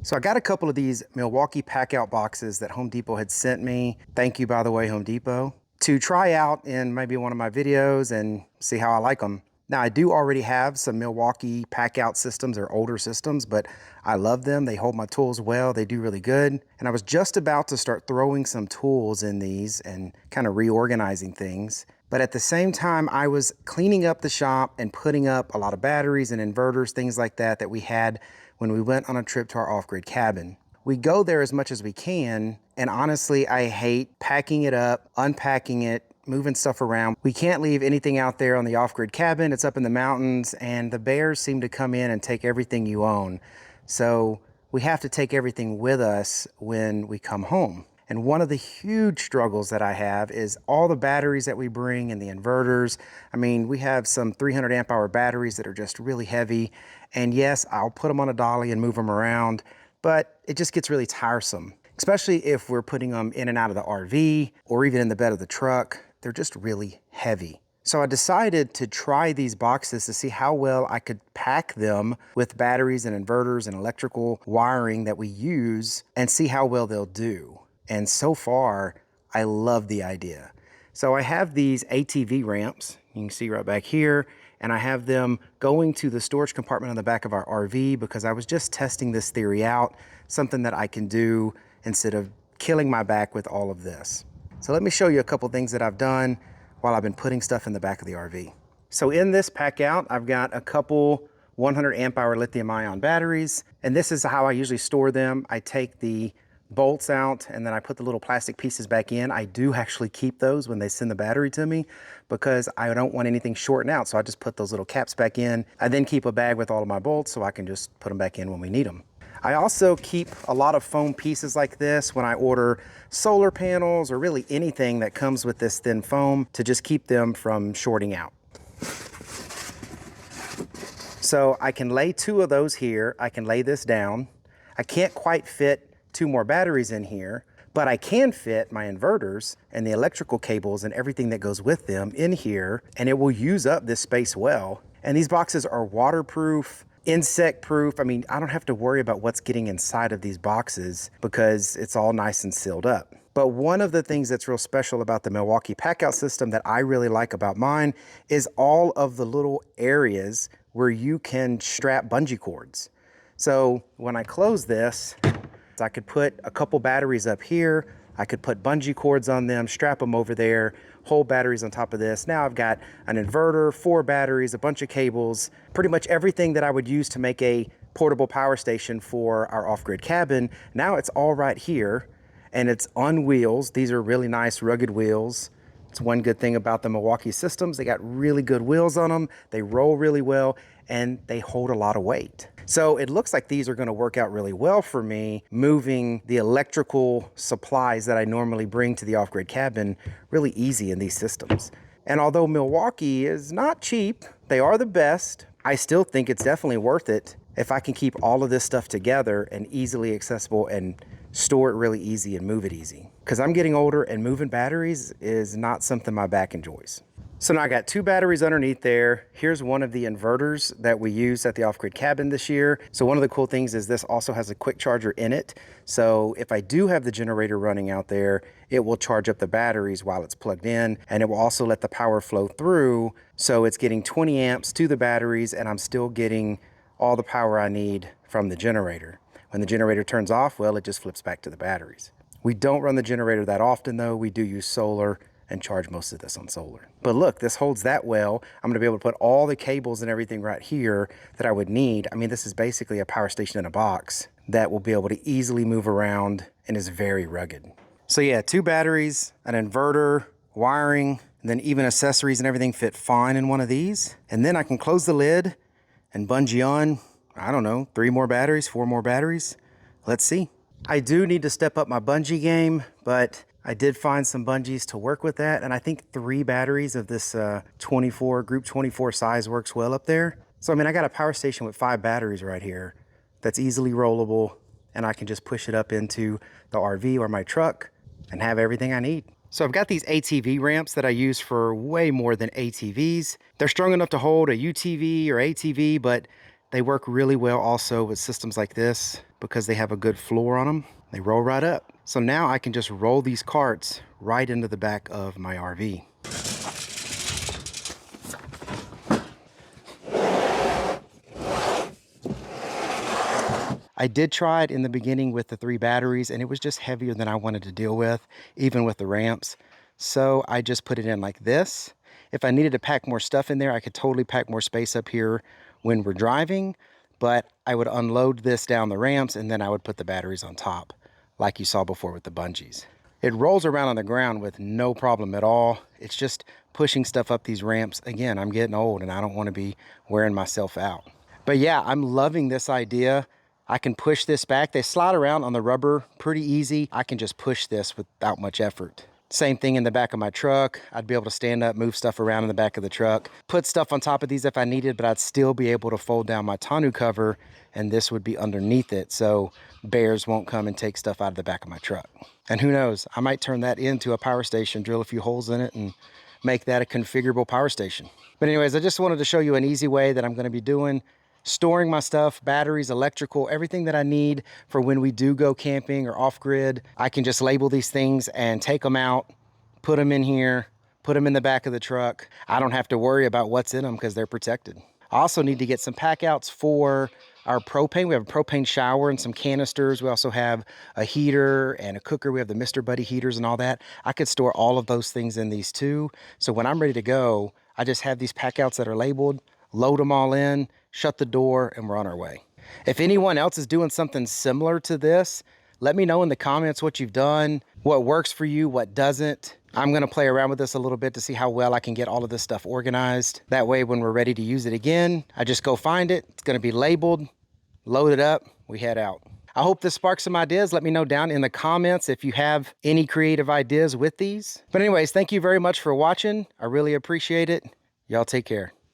So I got a couple of these Milwaukee PACKOUT boxes that Home Depot had sent me. Thank you, by the way, Home Depot, to try out in maybe one of my videos and see how I like them. Now, I do already have some Milwaukee PACKOUT systems or older systems, but I love them. They hold my tools well. They do really good. And I was just about to start throwing some tools in these and kind of reorganizing things. But at the same time, I was cleaning up the shop and putting up a lot of batteries and inverters, things like that we had when we went on a trip to our off-grid cabin. We go there as much as we can, and honestly, I hate packing it up, unpacking it, moving stuff around. We can't leave anything out there on the off-grid cabin. It's up in the mountains, and the bears seem to come in and take everything you own. So we have to take everything with us when we come home. And one of the huge struggles that I have is all the batteries that we bring and the inverters. I mean, we have some 300 amp hour batteries that are just really heavy. And yes, I'll put them on a dolly and move them around, but it just gets really tiresome, especially if we're putting them in and out of the RV or even in the bed of the truck. They're just really heavy. So I decided to try these boxes to see how well I could pack them with batteries and inverters and electrical wiring that we use and see how well they'll do. And so far, I love the idea. So I have these ATV ramps, you can see right back here, and I have them going to the storage compartment on the back of our RV because I was just testing this theory out, something that I can do instead of killing my back with all of this. So let me show you a couple things that I've done while I've been putting stuff in the back of the RV. So in this pack out, I've got a couple 100 amp hour lithium ion batteries, and this is how I usually store them. I take the bolts out and then I put the little plastic pieces back in. I do actually keep those when they send the battery to me because I don't want anything shorting out. So I just put those little caps back in. I then keep a bag with all of my bolts so I can just put them back in when we need them. I also keep a lot of foam pieces like this when I order solar panels or really anything that comes with this thin foam to just keep them from shorting out. So I can lay two of those here. I can lay this down. I can't quite fit two more batteries in here, but I can fit my inverters and the electrical cables and everything that goes with them in here, and it will use up this space well. And these boxes are waterproof, insect proof. I mean, I don't have to worry about what's getting inside of these boxes because it's all nice and sealed up. But one of the things that's real special about the Milwaukee PACKOUT system that I really like about mine is all of the little areas where you can strap bungee cords. So when I close this, I could put a couple batteries up here. I could put bungee cords on them, strap them over there, hold batteries on top of this. Now I've got an inverter, 4 batteries, a bunch of cables, pretty much everything that I would use to make a portable power station for our off-grid cabin. Now it's all right here and it's on wheels. These are really nice rugged wheels. It's one good thing about the Milwaukee systems. They got really good wheels on them. They roll really well and they hold a lot of weight. So it looks like these are going to work out really well for me, moving the electrical supplies that I normally bring to the off-grid cabin really easy in these systems. And although Milwaukee is not cheap, they are the best. I still think it's definitely worth it if I can keep all of this stuff together and easily accessible and store it really easy and move it easy. Because I'm getting older and moving batteries is not something my back enjoys. So now I got 2 batteries underneath there. Here's one of the inverters that we used at the off-grid cabin this year. So one of the cool things is this also has a quick charger in it. So if I do have the generator running out there, it will charge up the batteries while it's plugged in, and it will also let the power flow through. So it's getting 20 amps to the batteries and I'm still getting all the power I need from the generator. When the generator turns off, well, it just flips back to the batteries. We don't run the generator that often though. We do use solar and charge most of this on solar. But look, this holds that well. I'm gonna be able to put all the cables and everything right here that I would need. I mean, this is basically a power station in a box that will be able to easily move around and is very rugged. So yeah, 2 batteries, an inverter, wiring, and then even accessories and everything fit fine in one of these. And then I can close the lid and bungee on, I don't know, 3 more batteries, 4 more batteries. Let's see. I do need to step up my bungee game, but I did find some bungees to work with that, and I think 3 batteries of this group 24 size works well up there. So I mean, I got a power station with 5 batteries right here that's easily rollable, and I can just push it up into the RV or my truck and have everything I need. So I've got these ATV ramps that I use for way more than ATVs. They're strong enough to hold a UTV or ATV, but they work really well also with systems like this. because they have a good floor on them. They roll right up. So now I can just roll these carts right into the back of my RV. I did try it in the beginning with the 3 batteries, and it was just heavier than I wanted to deal with, even with the ramps. So I just put it in like this. If I needed to pack more stuff in there, I could totally pack more space up here when we're driving, but I would unload this down the ramps and then I would put the batteries on top, like you saw before with the bungees. It rolls around on the ground with no problem at all. It's just pushing stuff up these ramps. Again, I'm getting old and I don't want to be wearing myself out. But yeah, I'm loving this idea. I can push this back. They slide around on the rubber pretty easy. I can just push this without much effort. Same thing in the back of my truck. I'd be able to stand up, move stuff around in the back of the truck, put stuff on top of these if I needed, but I'd still be able to fold down my tonneau cover and this would be underneath it, so bears won't come and take stuff out of the back of my truck. And who knows, I might turn that into a power station, drill a few holes in it and make that a configurable power station. But anyways, I just wanted to show you an easy way that I'm going to be doing, storing my stuff, batteries, electrical, everything that I need for when we do go camping or off-grid. I can just label these things and take them out, put them in here, put them in the back of the truck. I don't have to worry about what's in them because they're protected. I also need to get some pack outs for our propane. We have a propane shower and some canisters. We also have a heater and a cooker. We have the Mr. Buddy heaters and all that. I could store all of those things in these too. So when I'm ready to go, I just have these pack outs that are labeled, load them all in, shut the door, and we're on our way. If anyone else is doing something similar to this, let me know in the comments what you've done, what works for you, what doesn't. I'm gonna play around with this a little bit to see how well I can get all of this stuff organized. That way, when we're ready to use it again, I just go find it. It's gonna be labeled, load it up, we head out. I hope this sparks some ideas. Let me know down in the comments if you have any creative ideas with these. But anyways, thank you very much for watching. I really appreciate it. Y'all take care.